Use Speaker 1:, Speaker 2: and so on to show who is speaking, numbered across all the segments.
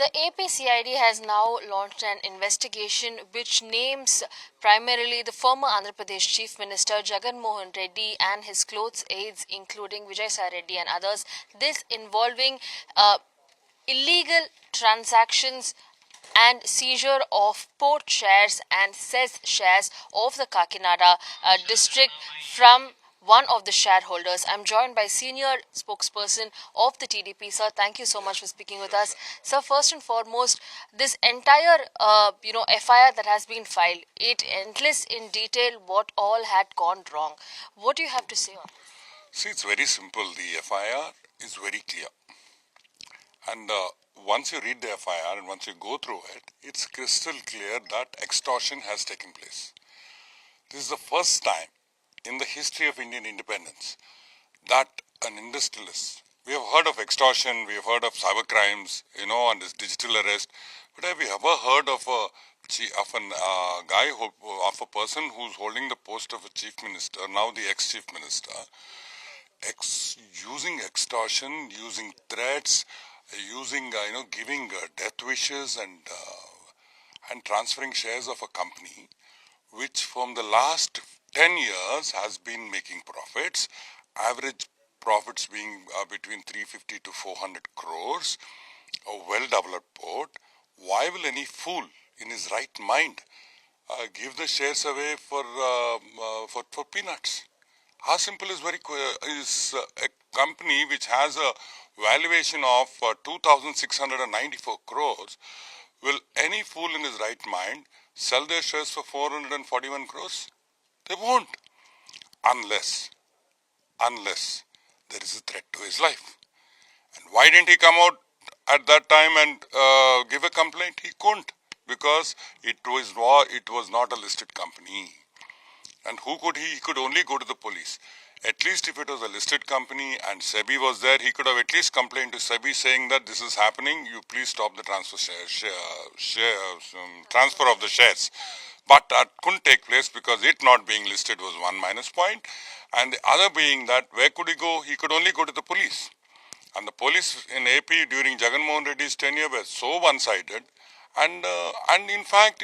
Speaker 1: The AP CID has now launched an investigation which names primarily the former Andhra Pradesh Chief Minister Jagan Mohan Reddy and his close aides, including Vijay Sai Reddy and others. This involving illegal transactions and seizure of port shares and cess shares of the Kakinada district from one of the shareholders. I'm joined by senior spokesperson of the TDP. Sir, thank you so much for speaking with us. Sir, first and foremost, this entire FIR that has been filed, it enlists in detail what all had gone wrong. What do you have to say on this?
Speaker 2: See, it's very simple. The FIR is very clear. And once you read the FIR and once you go through it, it's crystal clear that extortion has taken place. This is the first time in the history of Indian independence that an industrialist, we have heard of extortion, we have heard of cyber crimes, and this digital arrest, but have we ever heard of a person who's holding the post of a chief minister, now the ex-chief minister, using extortion, using threats, using giving death wishes and transferring shares of a company which from the last 10 years has been making profits, average profits being between 350 to 400 crores, a well-developed port. Why will any fool in his right mind give the shares away for peanuts? How simple is a company which has a valuation of 2,694 crores. Will any fool in his right mind sell their shares for 441 crores? They won't, unless there is a threat to his life. And why didn't he come out at that time and give a complaint? He couldn't, because it was not a listed company. And who could he? He could only go to the police. At least if it was a listed company and SEBI was there, he could have at least complained to SEBI saying that this is happening, you please stop the transfer of the shares. But that couldn't take place because it not being listed was one minus point. And the other being that where could he go? He could only go to the police. And the police in AP during Jagan Mohan Reddy's tenure were so one-sided. And in fact,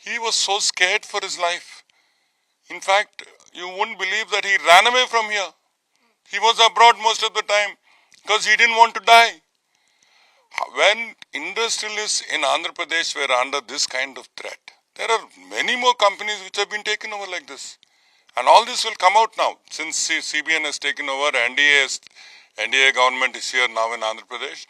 Speaker 2: he was so scared for his life. In fact, you wouldn't believe that he ran away from here. He was abroad most of the time because he didn't want to die. When industrialists in Andhra Pradesh were under this kind of threat, there are many more companies which have been taken over like this. And all this will come out now. Since CBN has taken over, NDA government is here now in Andhra Pradesh.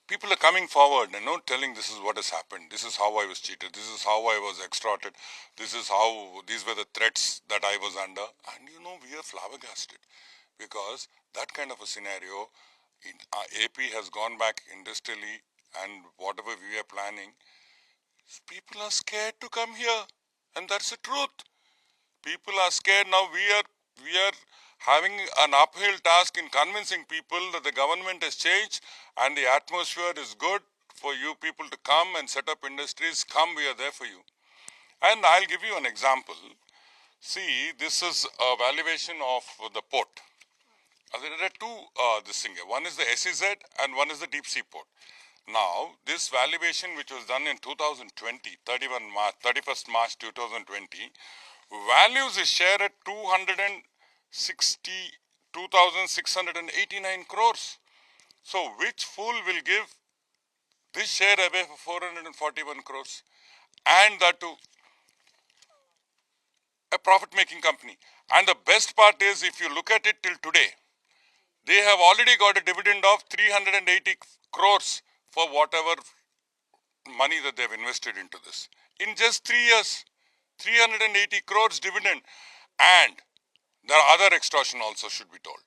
Speaker 2: People are coming forward and telling this is what has happened. This is how I was cheated. This is how I was extorted. These were the threats that I was under. And we are flabbergasted because that kind of a scenario in AP has gone back industrially, and whatever we are planning, people are scared to come here. And that's the truth. People are scared now. We are having an uphill task in convincing people that the government has changed and the atmosphere is good for you people to come and set up industries. Come, we are there for you. And I'll give you an example. See, this is a valuation of the port. There are two this thing here. One is the SEZ and one is the deep sea port. Now, this valuation which was done in 2020, 31st March 2020, values is share at 2,689 crores. So, which fool will give this share away for 441 crores? And that too, a profit-making company. And the best part is, if you look at it till today, they have already got a dividend of 380 crores for whatever money that they've invested into this. In just 3 years, 380 crores dividend. And there are other extortion also should be told,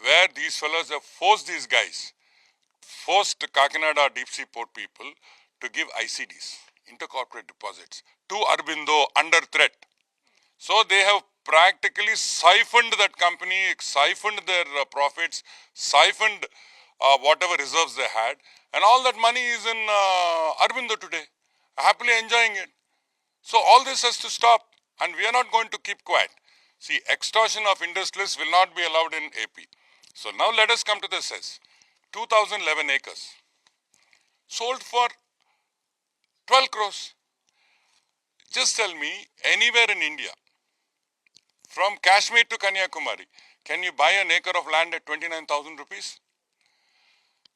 Speaker 2: where these fellows have forced Kakinada deep sea port people to give ICDs, intercorporate deposits, to Aurobindo under threat. So they have practically siphoned that company, siphoned their profits, siphoned whatever reserves they had, and all that money is in Aurobindo today, happily enjoying it. So all this has to stop, and we are not going to keep quiet. See, extortion of industrialists will not be allowed in AP. So now let us come to the cess. 2011 acres. sold for 12 crores. Just tell me, anywhere in India, from Kashmir to Kanyakumari, can you buy an acre of land at 29,000 rupees?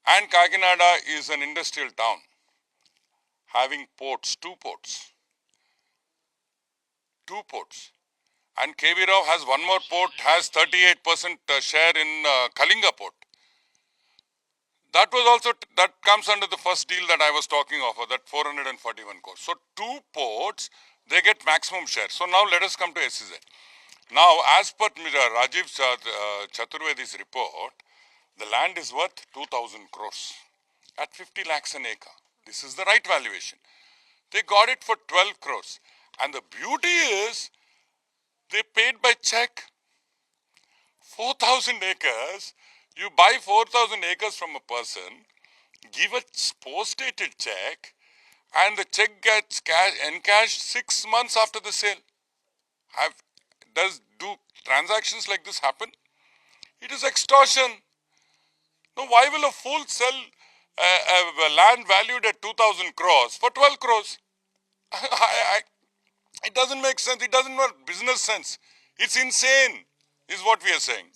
Speaker 2: And Kakinada is an industrial town having ports, two ports. And KV Rao has one more port, has 38% share in Kalinga port. That was also, that comes under the first deal that I was talking of, that 441 crores. So two ports, they get maximum share. So now let us come to SEZ. Now, as per Rajiv Chaturvedi's report, the land is worth 2,000 crores at 50 lakhs an acre. This is the right valuation. They got it for 12 crores. And the beauty is, they paid by check. 4,000 acres, you buy 4,000 acres from a person, give a post-dated check, and the check gets encashed 6 months after the sale. Do transactions like this happen? It is extortion. Now, why will a fool sell land valued at 2,000 crores for 12 crores? It doesn't make sense. It doesn't make business sense. It's insane, is what we are saying.